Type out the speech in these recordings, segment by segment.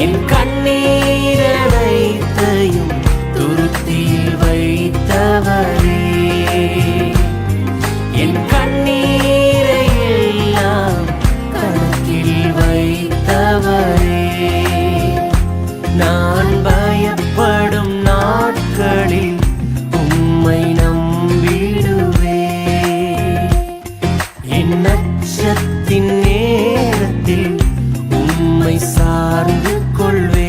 என் கண்ணீரனைத்தையும் துருத்தியில் வைத்தவரே, என் கண்ணீரை எல்லாம் கணக்கில் வைத்தவரே. நான் பயப்படும் நாட்களில் உம்மை நம்பிடுவே, என் நட்சத்தின் நேரத்தில் உம்மை சார்ந்து கொள்வே.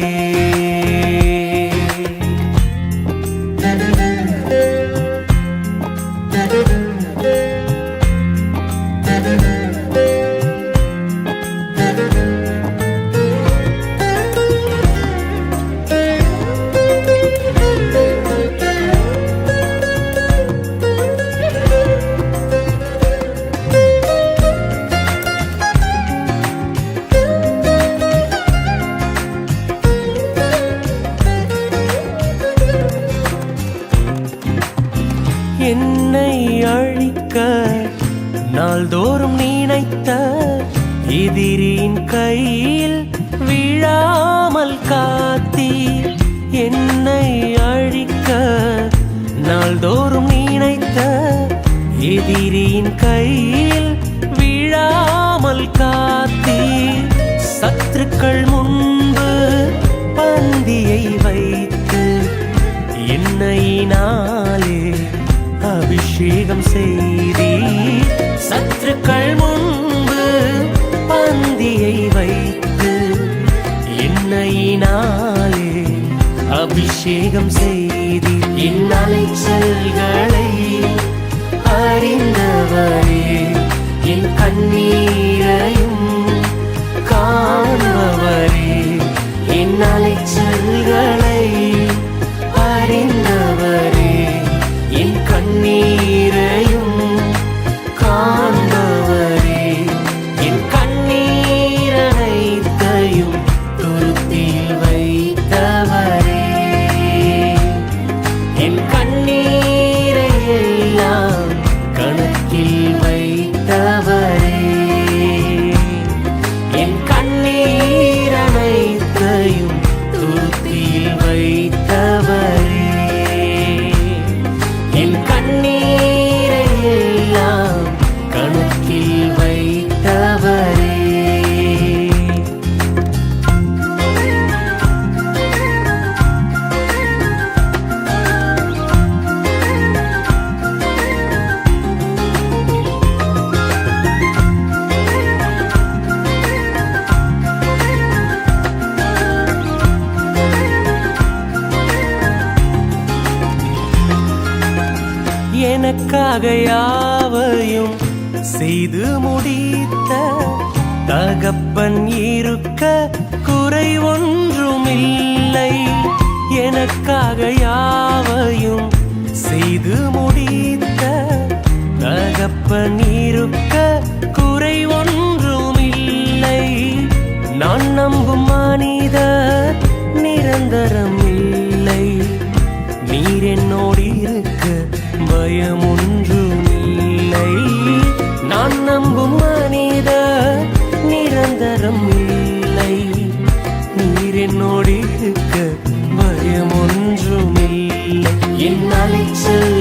என்னை அழிக்க நாள்தோறும் நினைத்த எதிரின் கையில் விழாமல் காத்தீர். என்னை அழிக்க நாள்தோறும் நினைத்த எதிரின் கையில் விழாமல் காத்தீர். சத்துருக்கள் முன்பு பந்தியை வைத்து எண்ணெயினாலே அபிஷேகம் செய்தீர். சத்துருக்கள் முன்பு பந்தியை வைத்து எண்ணெயினாலே அபிஷேகம் செய்தீர். என் அலைச்சல்களை அறிந்தவரே, என் கண்ணீரையும் காண்பவரே, என் அலைச்சல்களை அறிந்தவரே, என் கண்ணீரையும் காண்பவரே, என் கண்ணீரனைத்தையும் துருத்தியில் வைத்தவரே, என் கண்ணீரை எல்லாம் கணக்கில் வைத்தவரே, என் கண்ணீரனைத்தையும் துருத்தியில் வைத்தவரே, என் கண்ணீரை எல்லாம் கணக்கில் வைத்தவரே. எனக்காக யாவையும் செய்து முடித்த தகப்பன் இருக்க குறை ஒன்றுமில்லை. எனக்காக யாவையும் செய்து முடித்த தகப்பன் இருக்க குறை ஒன்றுமில்லை. நான் நம்பும் மனிதர் நிரந்தரம் இல்லை, நீர் என்னோடு இருக்க பயம் ஒன்றுமில்லை. நான் நம்பும் மனிதர் நிரந்தரம் இல்லை, நீர் என்னோடு இருக்க பயம் ஒன்றுமில்லை. என் அலைச்சல்